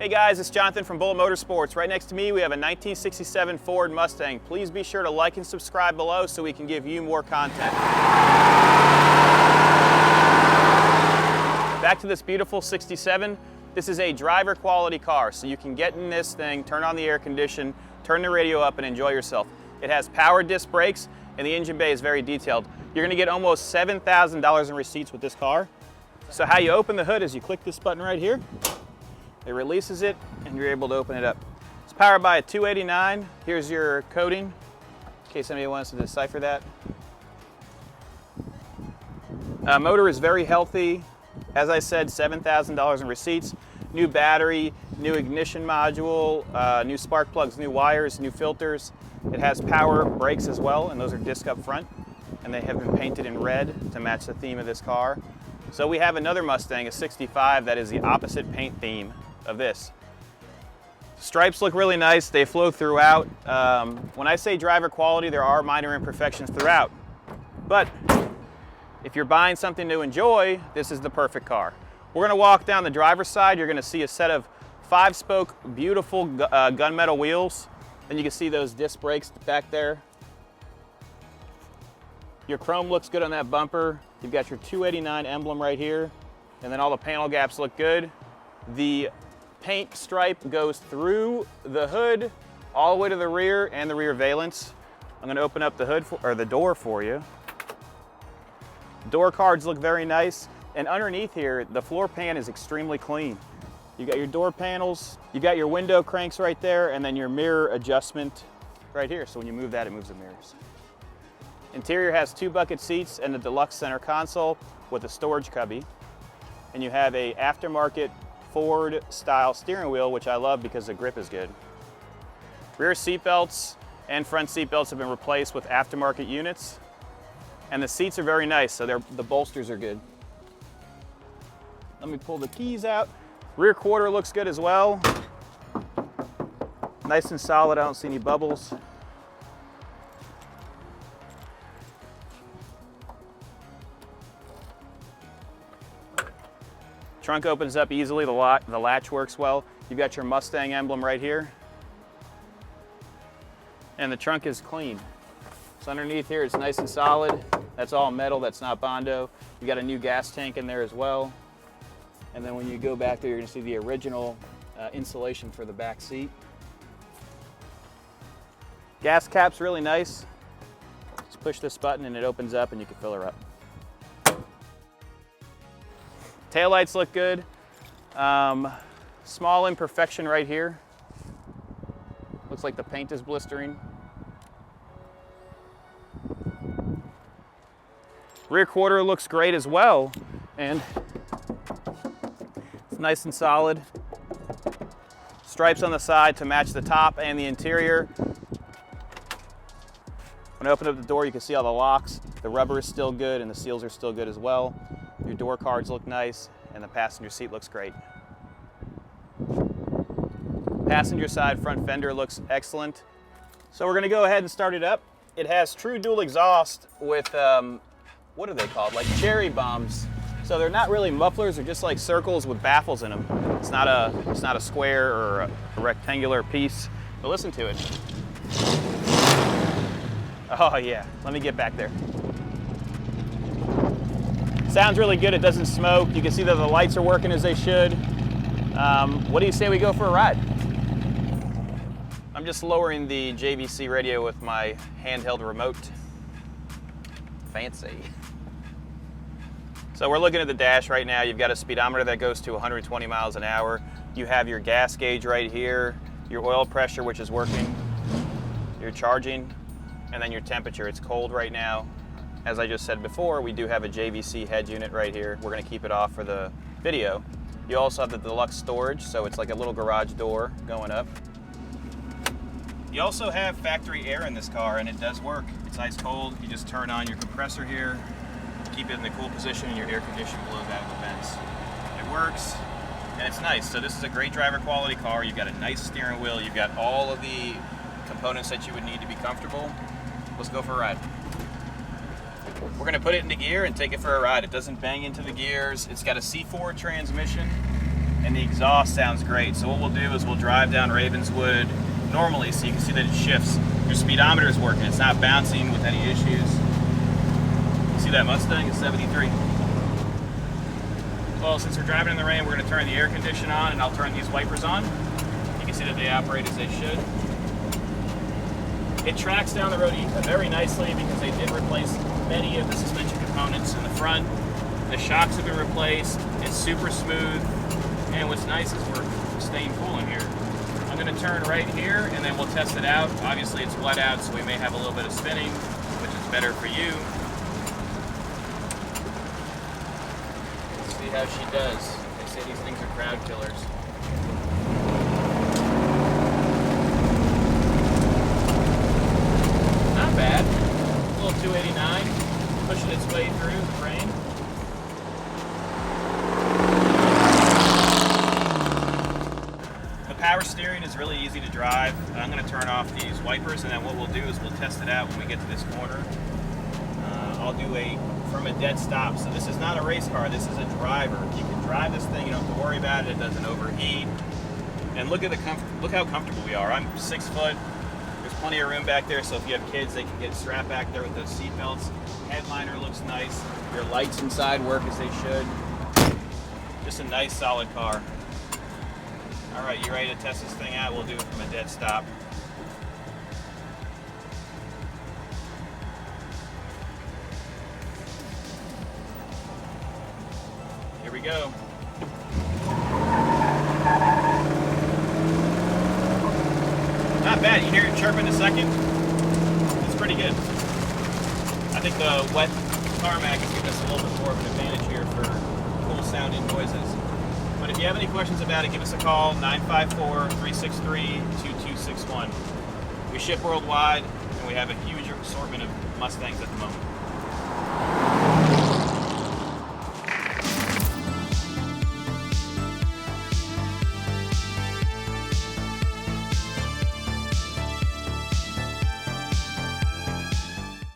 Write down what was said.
Hey guys, it's Jonathan from Bullet Motorsports. Right next to me we have a 1967 Ford Mustang. Please be sure to like and subscribe below so we can give you more content. Back to this beautiful 67. This is a driver quality car, so you can get in this thing, turn on the air condition, turn the radio up and enjoy yourself. It has power disc brakes and the engine bay is very detailed. You're going to get almost $7,000 in receipts with this car. So how you open the hood is you click this button right here. It releases it and you're able to open it up. It's powered by a 289. Here's your coding, in case anybody wants to decipher that. Motor is very healthy. As I said, $7,000 in receipts. New battery, new ignition module, new spark plugs, new wires, new filters. It has power brakes as well, and those are disc up front. And they have been painted in red to match the theme of this car. So we have another Mustang, a 65, that is the opposite paint theme of this. Stripes look really nice, they flow throughout. When I say driver quality, there are minor imperfections throughout. But if you're buying something to enjoy, this is the perfect car. We're gonna walk down the driver's side. You're gonna see a set of 5-spoke, beautiful gunmetal wheels. And you can see those disc brakes back there. Your chrome looks good on that bumper. You've got your 289 emblem right here. And then all the panel gaps look good. The paint stripe goes through the hood, all the way to the rear and the rear valence. I'm gonna open up the hood, or the door for you. Door cards look very nice. And underneath here, the floor pan is extremely clean. You got your door panels, you got your window cranks right there, and then your mirror adjustment right here. So when you move that, it moves the mirrors. Interior has 2 bucket seats and the deluxe center console with a storage cubby. And you have a aftermarket Ford style steering wheel, which I love because the grip is good. Rear seat belts and front seat belts have been replaced with aftermarket units. And the seats are very nice, so the bolsters are good. Let me pull the keys out. Rear quarter looks good as well. Nice and solid, I don't see any bubbles. Trunk opens up easily, the latch works well. You've got your Mustang emblem right here. And the trunk is clean. So underneath here, it's nice and solid. That's all metal, that's not Bondo. You got a new gas tank in there as well. And then when you go back there, you're gonna see the original insulation for the back seat. Gas cap's really nice. Just push this button and it opens up and you can fill her up. Taillights look good. Small imperfection right here. Looks like the paint is blistering. Rear quarter looks great as well, and it's nice and solid. Stripes on the side to match the top and the interior. When I open up the door, you can see all the locks. The rubber is still good and the seals are still good as well. Your door cards look nice and the passenger seat looks great. Passenger side front fender looks excellent. So we're gonna go ahead and start it up. It has true dual exhaust with, what are they called? Like cherry bombs. So they're not really mufflers, they're just like circles with baffles in them. It's not a square or a rectangular piece, but listen to it. Oh yeah, let me get back there. Sounds really good, it doesn't smoke. You can see that the lights are working as they should. What do you say we go for a ride? I'm just lowering the JVC radio with my handheld remote. Fancy. So we're looking at the dash right now. You've got a speedometer that goes to 120 miles an hour. You have your gas gauge right here, your oil pressure, which is working, your charging, and then your temperature. It's cold right now. As I just said before, we do have a JVC head unit right here. We're gonna keep it off for the video. You also have the deluxe storage, so it's like a little garage door going up. You also have factory air in this car, and it does work. It's ice cold. You just turn on your compressor here, keep it in the cool position, and your air conditioner blows out of the vents. It works, and it's nice. So this is a great driver quality car. You've got a nice steering wheel. You've got all of the components that you would need to be comfortable. Let's go for a ride. We're gonna put it into gear and take it for a ride. It doesn't bang into the gears. It's got a C4 transmission, and the exhaust sounds great. So what we'll do is we'll drive down Ravenswood normally so you can see that it shifts. Your speedometer is working. It's not bouncing with any issues. You see that Mustang? It's 73. Well, since we're driving in the rain, we're going to turn the air conditioner on, and I'll turn these wipers on. You can see that they operate as they should. It tracks down the road very nicely because they did replace many of the suspension components in the front. The shocks have been replaced. It's super smooth. And what's nice is we're staying cool in here. I'm going to turn right here and then we'll test it out. Obviously it's wet out, so we may have a little bit of spinning, which is better for you. Let's see how she does. They say these things are crowd killers. Not bad. A little 289, pushing its way through the rain. Power steering is really easy to drive. I'm going to turn off these wipers, and then what we'll do is we'll test it out when we get to this corner. I'll do from a dead stop. So this is not a race car, this is a driver. You can drive this thing, you don't have to worry about it, it doesn't overheat. And look at look how comfortable we are. I'm 6 foot, there's plenty of room back there, so if you have kids, they can get strapped back there with those seat belts. Headliner looks nice. Your lights inside work as they should. Just a nice, solid car. All right, you ready to test this thing out? We'll do it from a dead stop. Here we go. Not bad. You hear it chirp in a second? It's pretty good. I think the wet tarmac is giving us a little bit more of an advantage here for cool sounding noises. But if you have any questions about it, give us a call, 954-363-2261. We ship worldwide, and we have a huge assortment of Mustangs at the moment.